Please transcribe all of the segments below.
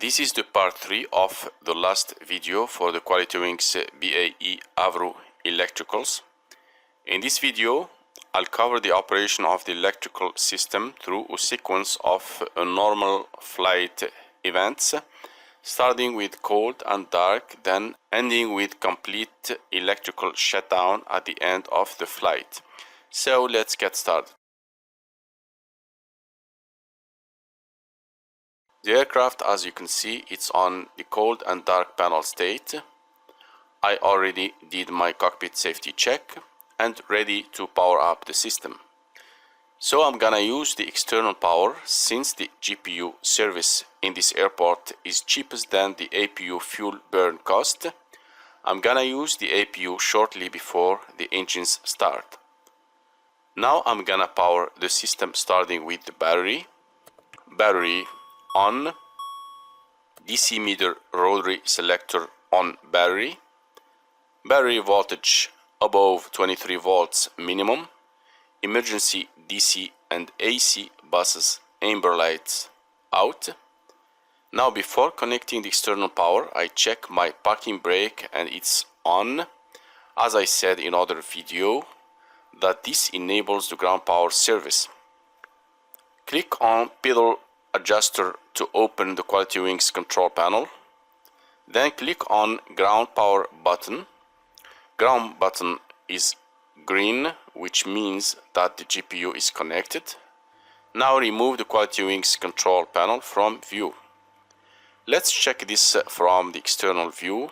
This is the part 3 of the last video for the QUALITYWINGS BAE AVRO electricals. In this video, I'll cover the operation of the electrical system through a sequence of normal flight events, starting with cold and dark, then ending with complete electrical shutdown at the end of the flight. So let's get started. The aircraft, as you can see, it's on the cold and dark panel state. I already did my cockpit safety check and ready to power up the system. So I'm gonna use the external power, since the GPU service in this airport is cheapest than the APU fuel burn cost. I'm gonna use the APU shortly before the engines start. Now I'm gonna power the system, starting with the battery on, DC meter rotary selector on battery voltage above 23 volts minimum, emergency DC and AC buses amber lights out. Now before connecting the external power, I check my parking brake and it's on. As I said in other video, that this enables the ground power service. Click on pedal adjuster to open the QUALITYWINGS control panel. Then click on ground power button. Ground button is green, which means that the GPU is connected. Now remove the QUALITYWINGS control panel from view. Let's check this from the external view,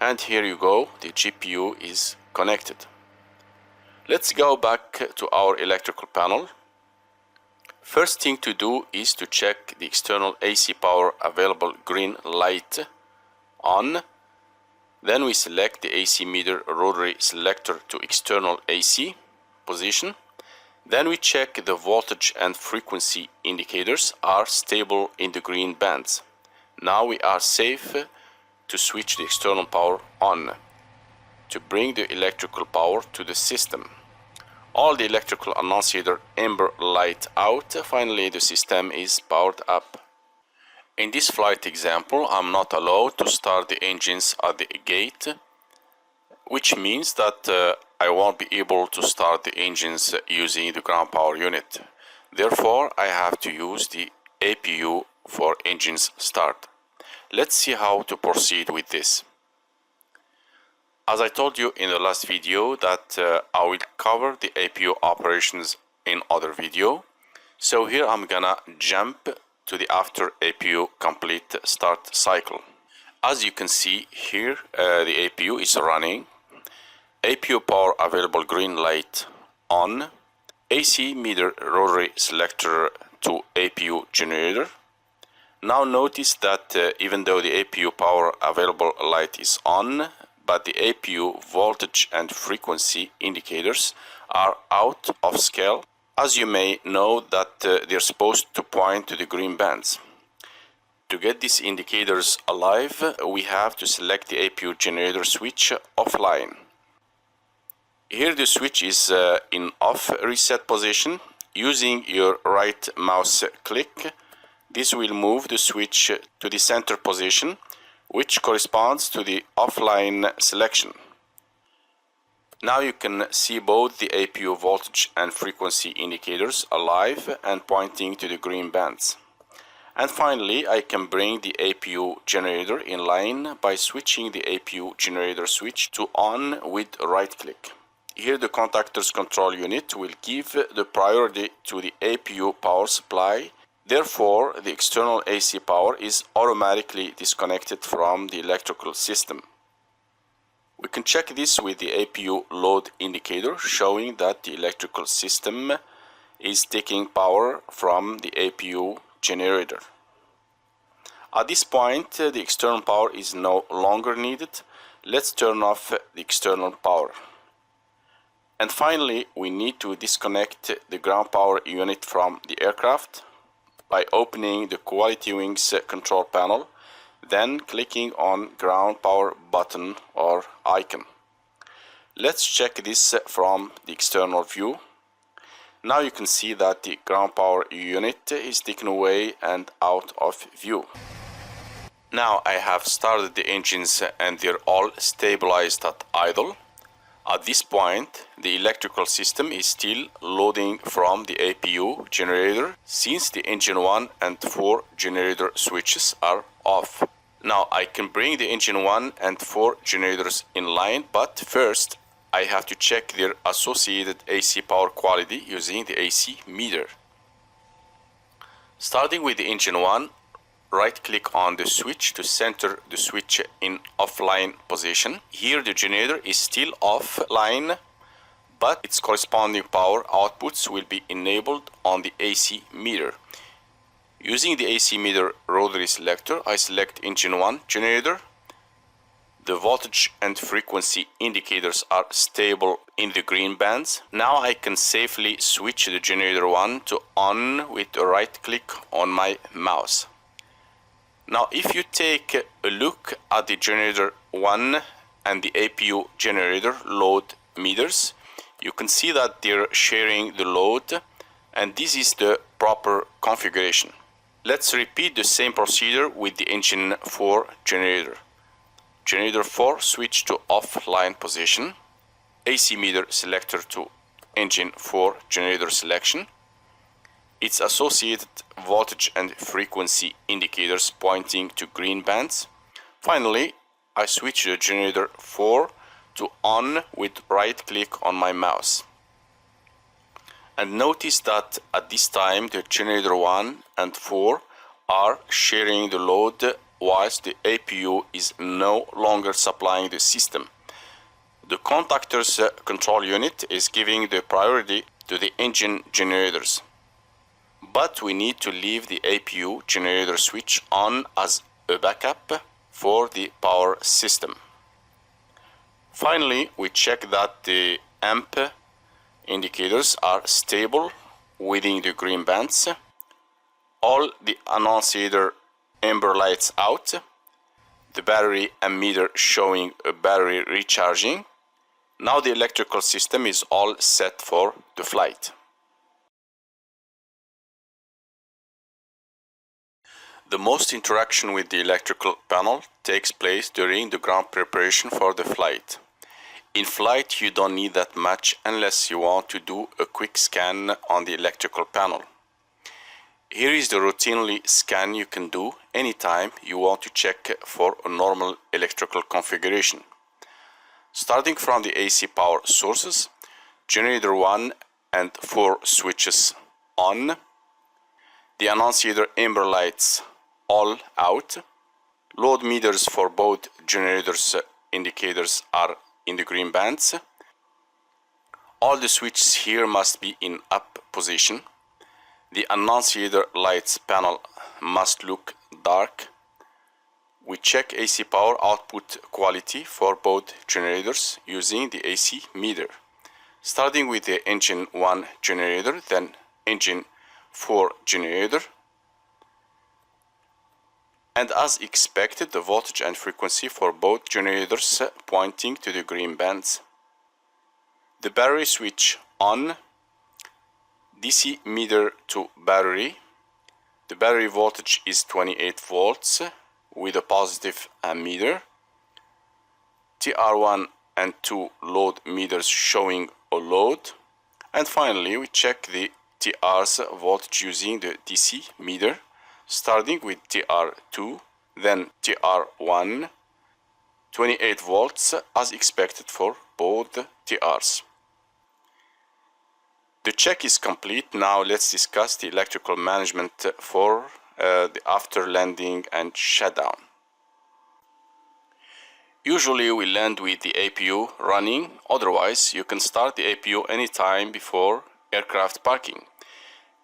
and here you go, the GPU is connected. Let's go back to our electrical panel. First thing to do is to check the external AC power available green light on. Then we select the AC meter rotary selector to external AC position. Then we check the voltage and frequency indicators are stable in the green bands. Now we are safe to switch the external power on to bring the electrical power to the system. All the electrical annunciator amber light out. Finally, the system is powered up. In this flight example, I'm not allowed to start the engines at the gate, which means that I won't be able to start the engines using the ground power unit. Therefore, I have to use the APU for engines start. Let's see how to proceed with this. As I told you in the last video that I will cover the APU operations in other video. So here I'm gonna jump to the after APU complete start cycle. As you can see here, the APU is running. APU power available green light on. AC meter rotary selector to APU generator. Now notice that even though the APU power available light is on, but the APU voltage and frequency indicators are out of scale. As you may know that they're supposed to point to the green bands. To get these indicators alive, we have to select the APU generator switch offline. Here the switch is in off reset position. Using your right mouse click, this will move the switch to the center position, which corresponds to the offline selection. Now you can see both the APU voltage and frequency indicators alive and pointing to the green bands. And finally, I can bring the APU generator in line by switching the APU generator switch to on with right click. Here the contactors control unit will give the priority to the APU power supply. Therefore, the external AC power is automatically disconnected from the electrical system. We can check this with the APU load indicator, showing that the electrical system is taking power from the APU generator. At this point, the external power is no longer needed. Let's turn off the external power. And finally, we need to disconnect the ground power unit from the aircraft by opening the QUALITYWINGS control panel, then clicking on ground power button or icon. Let's check this from the external view. Now you can see that the ground power unit is taken away and out of view. Now I have started the engines and they're all stabilized at idle. At this point, the electrical system is still loading from the APU generator since the engine 1 and 4 generator switches are off. Now I can bring the engine 1 and 4 generators in line, but first I have to check their associated AC power quality using the AC meter. Starting with the engine 1, right-click on the switch to center the switch in offline position. Here the generator is still offline, but its corresponding power outputs will be enabled on the AC meter. Using the AC meter rotary selector, I select engine 1 generator. The voltage and frequency indicators are stable in the green bands. Now I can safely switch the generator 1 to on with a right-click on my mouse. Now if you take a look at the generator 1 and the APU generator load meters, you can see that they're sharing the load, and this is the proper configuration. Let's repeat the same procedure with the engine 4 generator. Generator 4 switch to offline position, AC meter selector to engine 4 generator selection, its associated voltage and frequency indicators pointing to green bands. Finally, I switch the generator 4 to on with right click on my mouse. And notice that at this time the generator 1 and 4 are sharing the load whilst the APU is no longer supplying the system. The contactors control unit is giving the priority to the engine generators. But we need to leave the APU generator switch on as a backup for the power system. Finally, we check that the amp indicators are stable within the green bands. All the annunciator amber lights out. The battery ammeter showing a battery recharging. Now the electrical system is all set for the flight. The most interaction with the electrical panel takes place during the ground preparation for the flight. In flight, you don't need that much unless you want to do a quick scan on the electrical panel. Here is the routinely scan you can do anytime you want to check for a normal electrical configuration. Starting from the AC power sources, generator 1 and 4 switches on, the annunciator amber lights all out, load meters for both generators indicators are in the green bands. All the switches here must be in up position. The annunciator lights panel must look dark. We check AC power output quality for both generators using the AC meter. Starting with the engine 1 generator, then engine 4 generator. And as expected, the voltage and frequency for both generators pointing to the green bands. The battery switch on, DC meter to battery. The battery voltage is 28 volts with a positive ammeter. TR1 and 2 load meters showing a load. And finally, we check the TR's voltage using the DC meter, starting with TR2, then TR1, 28 volts as expected for both TRs. The check is complete. Now let's discuss the electrical management for the after landing and shutdown. Usually we land with the APU running, otherwise you can start the APU anytime before aircraft parking.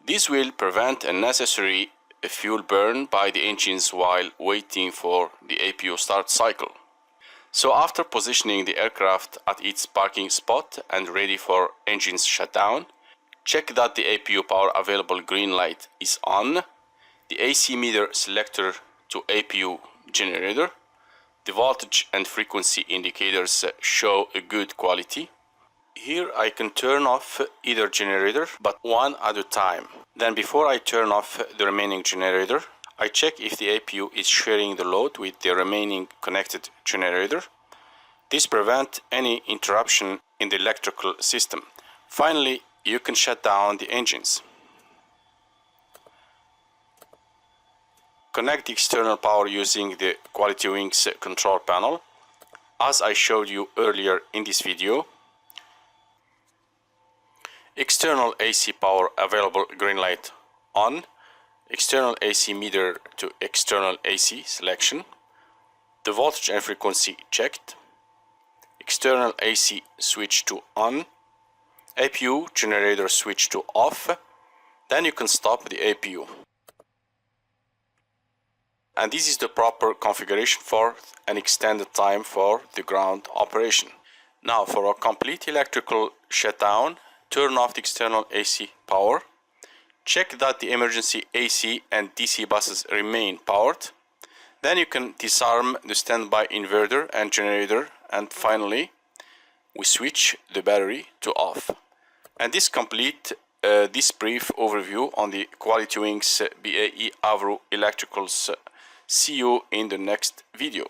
This will prevent unnecessary fuel burn by the engines while waiting for the APU start cycle. So after positioning the aircraft at its parking spot and ready for engines shutdown, check that the APU power available green light is on, the AC meter selector to APU generator, the voltage and frequency indicators show a good quality. Here I can turn off either generator, but one at a time. Then before I turn off the remaining generator, I check if the APU is sharing the load with the remaining connected generator. This prevents any interruption in the electrical system. Finally, you can shut down the engines. Connect the external power using the QUALITYWINGS control panel, as I showed you earlier in this video. External AC power available, green light on. External AC meter to external AC selection. The voltage and frequency checked. External AC switch to on. APU generator switch to off. Then you can stop the APU. And this is the proper configuration for an extended time for the ground operation. Now for a complete electrical shutdown, turn off the external AC power. Check that the emergency AC and DC buses remain powered. Then you can disarm the standby inverter and generator, and finally we switch the battery to off. And this complete this brief overview on the QUALITYWINGS BAE AVRO electricals. See you in the next video.